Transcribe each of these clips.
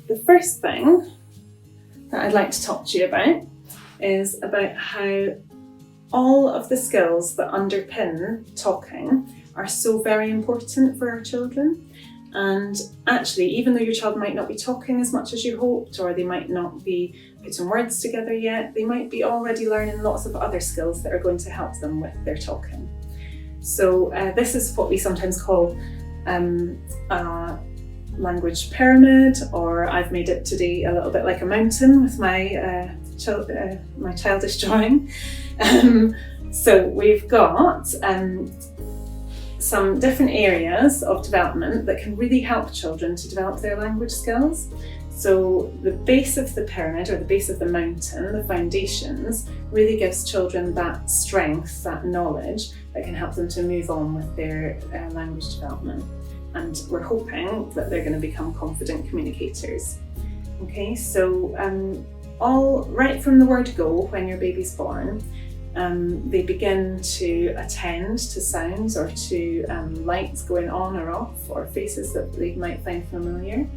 the first thing that I'd like to talk to you about is about how all of the skills that underpin talking are so very important for our children. And actually, even though your child might not be talking as much as you hoped, or they might not be putting words together yet, they might be already learning lots of other skills that are going to help them with their talking. So this is what we sometimes call a language pyramid, or I've made it today a little bit like a mountain with my childish drawing. So we've got some different areas of development that can really help children to develop their language skills. So the base of the pyramid, or the base of the mountain, the foundations, really gives children that strength, that knowledge that can help them to move on with their language development. And we're hoping that they're going to become confident communicators. Okay, so all right from the word go, when your baby's born, they begin to attend to sounds or to lights going on or off, or faces that they might find familiar.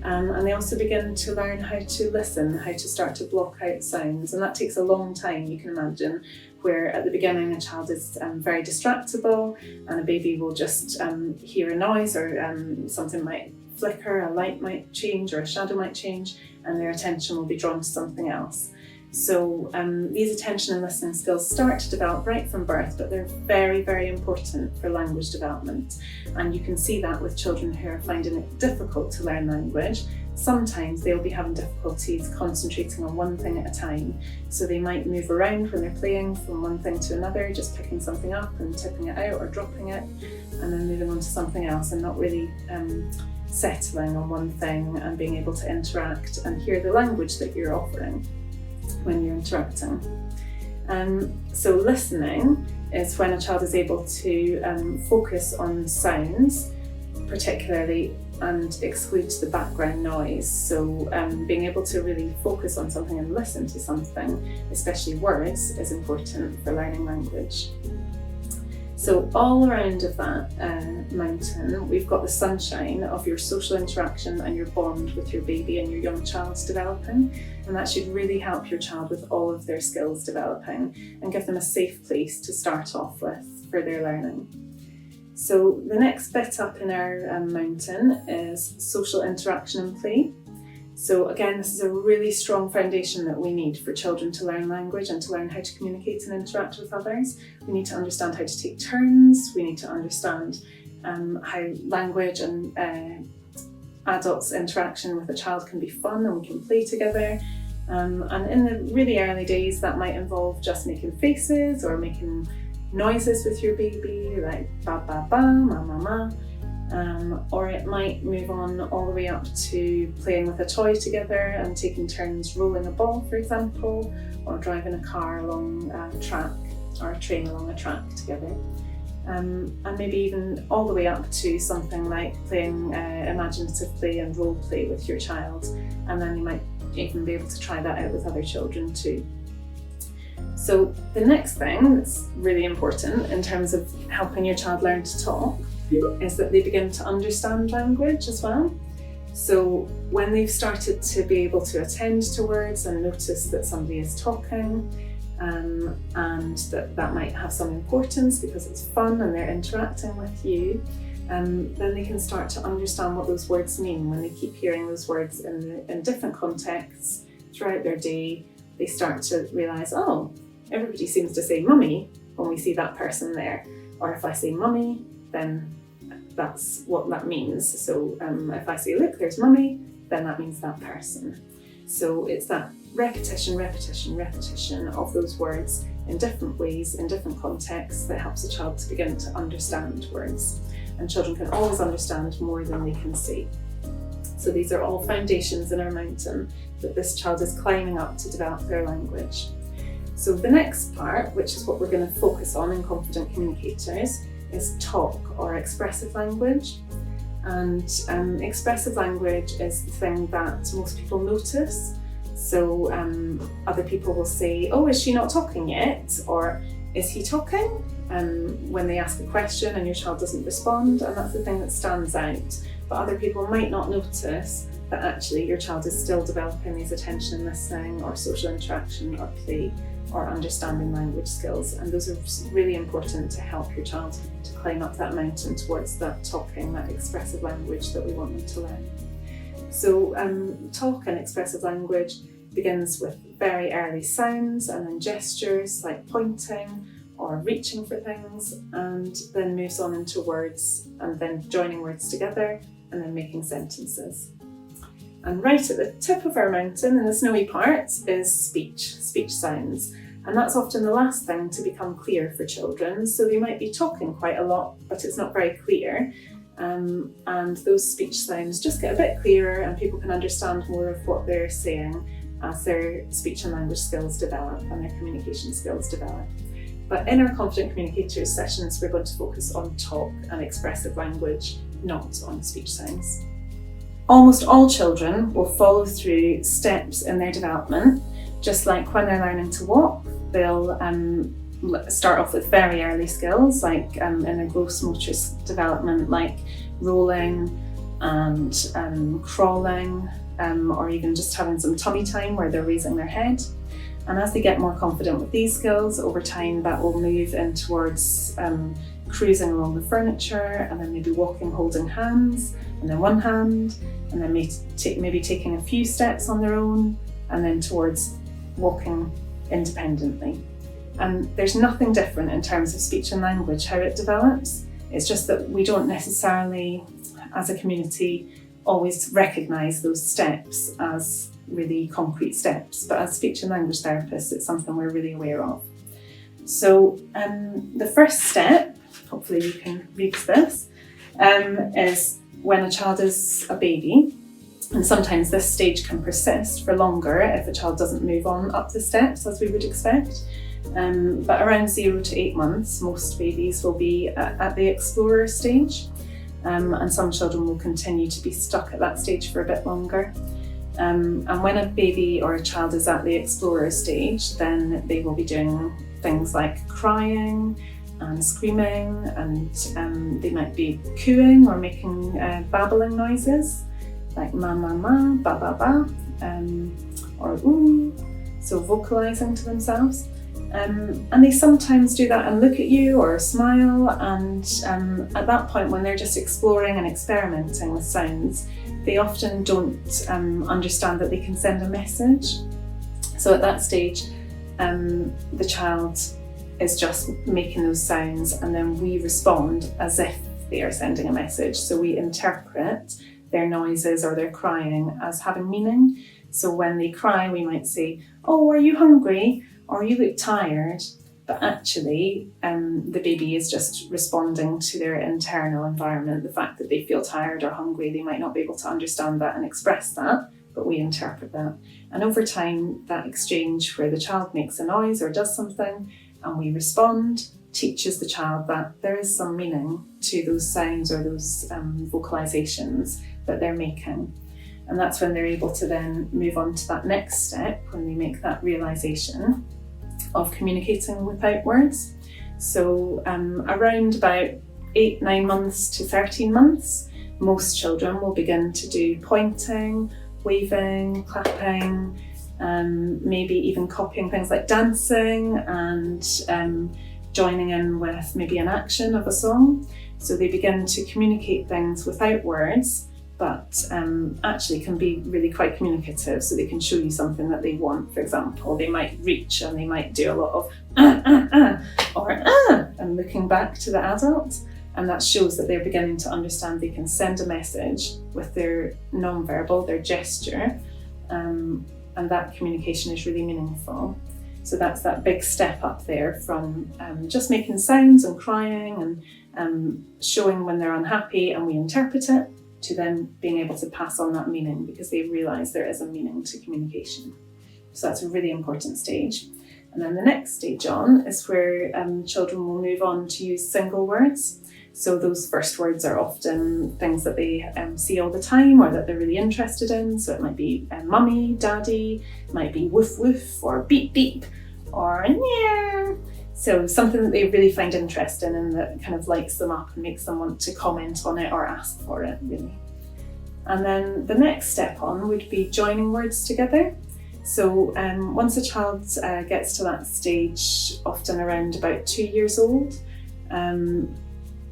And they also begin to learn how to listen, how to start to block out sounds. And that takes a long time, you can imagine, where at the beginning a child is very distractible, and a baby will just hear a noise, or something might flicker, a light might change, or a shadow might change, and their attention will be drawn to something else. So these attention and listening skills start to develop right from birth, but they're very, very important for language development. And you can see that with children who are finding it difficult to learn language. Sometimes they'll be having difficulties concentrating on one thing at a time. So they might move around when they're playing from one thing to another, just picking something up and tipping it out or dropping it, and then moving on to something else, and not really settling on one thing and being able to interact and hear the language that you're offering when you're interacting. So listening is when a child is able to focus on sounds particularly and exclude the background noise. So being able to really focus on something and listen to something, especially words, is important for learning language. So all around of that mountain, we've got the sunshine of your social interaction and your bond with your baby and your young child's developing. And that should really help your child with all of their skills developing and give them a safe place to start off with for their learning. So the next bit up in our mountain is social interaction and play. So again, this is a really strong foundation that we need for children to learn language and to learn how to communicate and interact with others. We need to understand how to take turns. We need to understand how language and adults' interaction with a child can be fun, and we can play together. And in the really early days, that might involve just making faces or making noises with your baby, like ba ba ba, ma ma ma. Or it might move on all the way up to playing with a toy together and taking turns rolling a ball, for example, or driving a car along a track or a train along a track together. And maybe even all the way up to something like playing imaginative play and role play with your child. And then you might even be able to try that out with other children too. So the next thing that's really important in terms of helping your child learn to talk is that they begin to understand language as well. So when they've started to be able to attend to words and notice that somebody is talking, and that might have some importance because it's fun and they're interacting with you, then they can start to understand what those words mean. When they keep hearing those words in different contexts throughout their day, they start to realise, oh, everybody seems to say mummy when we see that person there. Or if I say mummy, then that's what that means. So if I say, look, there's mummy, then that means that person. So it's that repetition of those words in different ways, in different contexts, that helps a child to begin to understand words. And children can always understand more than they can say. So these are all foundations in our mountain that this child is climbing up to develop their language. So the next part, which is what we're going to focus on in Confident Communicators, is talk or expressive language. And expressive language is the thing that most people notice. So other people will say, oh, is she not talking yet? Or is he talking? When they ask a question and your child doesn't respond, and that's the thing that stands out. But other people might not notice that actually your child is still developing these attention and listening or social interaction or play or understanding language skills. And those are really important to help your child to climb up that mountain towards that talking, that expressive language that we want them to learn. So talk and expressive language begins with very early sounds and then gestures like pointing or reaching for things, and then moves on into words and then joining words together and then making sentences. And right at the tip of our mountain in the snowy part is speech sounds. And that's often the last thing to become clear for children. So they might be talking quite a lot, but it's not very clear. And those speech sounds just get a bit clearer and people can understand more of what they're saying as their speech and language skills develop and their communication skills develop. But in our Confident Communicators sessions, we're going to focus on talk and expressive language, not on speech sounds. Almost all children will follow through steps in their development, just like when they're learning to walk, they'll start off with very early skills, like in their gross motor development, like rolling and crawling, or even just having some tummy time where they're raising their head. And as they get more confident with these skills, over time that will move in towards cruising along the furniture, and then maybe walking holding hands, and then one hand, and then maybe taking a few steps on their own, and then towards walking independently. And there's nothing different in terms of speech and language, how it develops. It's just that we don't necessarily, as a community, always recognise those steps as really concrete steps, but as speech and language therapists, it's something we're really aware of. So the first step, hopefully you can read this, is when a child is a baby. And sometimes this stage can persist for longer if a child doesn't move on up the steps as we would expect. But around 0 to 8 months, most babies will be at the explorer stage. And some children will continue to be stuck at that stage for a bit longer. And when a baby or a child is at the explorer stage, then they will be doing things like crying and screaming, and they might be cooing or making babbling noises like ma ma ma, ba ba ba, or ooh, so vocalising to themselves. And they sometimes do that and look at you or smile, and at that point when they're just exploring and experimenting with sounds, they often don't understand that they can send a message. So at that stage, the child is just making those sounds, and then we respond as if they are sending a message. So we interpret their noises or their crying as having meaning. So when they cry, we might say, "Oh, are you hungry?" or "You look tired." But actually, the baby is just responding to their internal environment. The fact that they feel tired or hungry, they might not be able to understand that and express that, but we interpret that. And over time, that exchange where the child makes a noise or does something and we respond teaches the child that there is some meaning to those sounds or those vocalizations that they're making. And that's when they're able to then move on to that next step, when they make that realization of communicating without words. So around about 8-9 months to 13 months, most children will begin to do pointing, waving, clapping, maybe even copying things like dancing and joining in with maybe an action of a song. So they begin to communicate things without words, but actually can be really quite communicative. So they can show you something that they want. For example, they might reach and they might do a lot of or and looking back to the adult. And that shows that they're beginning to understand they can send a message with their non-verbal, their gesture, and that communication is really meaningful. So that's that big step up there from just making sounds and crying and showing when they're unhappy and we interpret it, to then being able to pass on that meaning because they realise there is a meaning to communication. So that's a really important stage. And then the next stage on is where children will move on to use single words. So those first words are often things that they see all the time or that they're really interested in. So it might be mummy, daddy, it might be woof woof or beep beep or yeah. So something that they really find interest in and that kind of lights them up and makes them want to comment on it or ask for it, really. And then the next step on would be joining words together. So once a child gets to that stage, often around about 2 years old,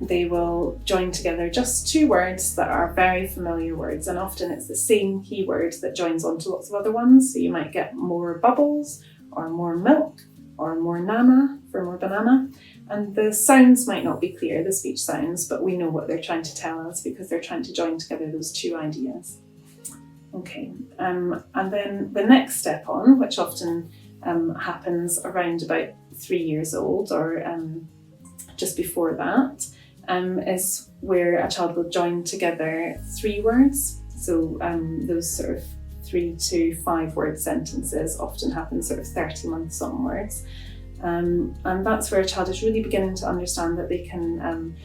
they will join together just two words that are very familiar words, and often it's the same keyword that joins onto lots of other ones. So you might get more bubbles, or more milk, or more nana for more banana. And the sounds might not be clear, the speech sounds, but we know what they're trying to tell us because they're trying to join together those two ideas. Okay, and then the next step on, which often happens around about 3 years old, or just before that, is where a child will join together three words. So those sort of 3 to 5 word sentences often happen sort of 30 months onwards. And that's where a child is really beginning to understand that they can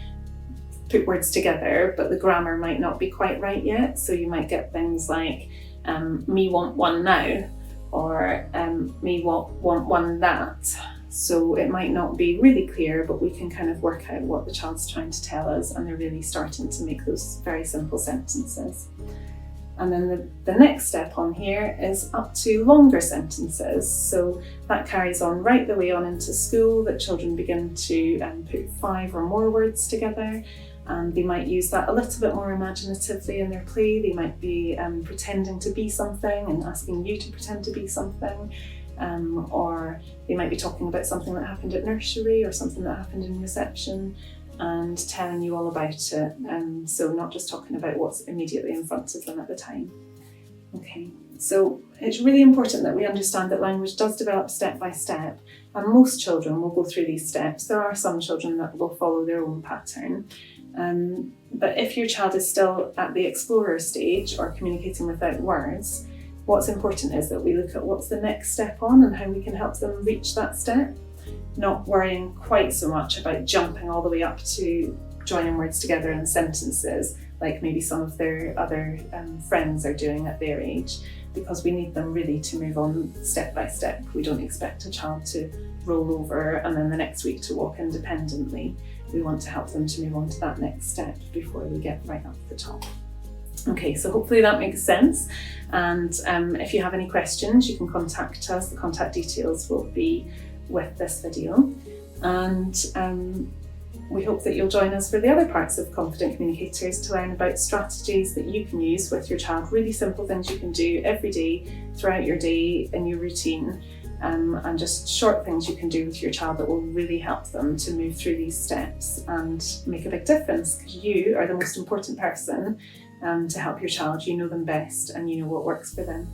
put words together, but the grammar might not be quite right yet. So you might get things like me want one now, or me want one that. So it might not be really clear, but we can kind of work out what the child's trying to tell us, and they're really starting to make those very simple sentences. And then the next step on here is up to longer sentences. So that carries on right the way on into school, that children begin to put 5 or more words together. And they might use that a little bit more imaginatively in their play. They might be pretending to be something and asking you to pretend to be something. Or they might be talking about something that happened at nursery or something that happened in reception and telling you all about it. So not just talking about what's immediately in front of them at the time. Okay, so it's really important that we understand that language does develop step by step, and most children will go through these steps. There are some children that will follow their own pattern. But if your child is still at the explorer stage or communicating without words, what's important is that we look at what's the next step on and how we can help them reach that step, not worrying quite so much about jumping all the way up to joining words together in sentences, like maybe some of their other friends are doing at their age, because we need them really to move on step by step. We don't expect a child to roll over and then the next week to walk independently. We want to help them to move on to that next step before we get right up to the top. Okay, so hopefully that makes sense. And if you have any questions, you can contact us. The contact details will be with this video. And we hope that you'll join us for the other parts of Confident Communicators to learn about strategies that you can use with your child, really simple things you can do every day, throughout your day, in your routine, and just short things you can do with your child that will really help them to move through these steps and make a big difference, because you are the most important person to help your child. You know them best and you know what works for them.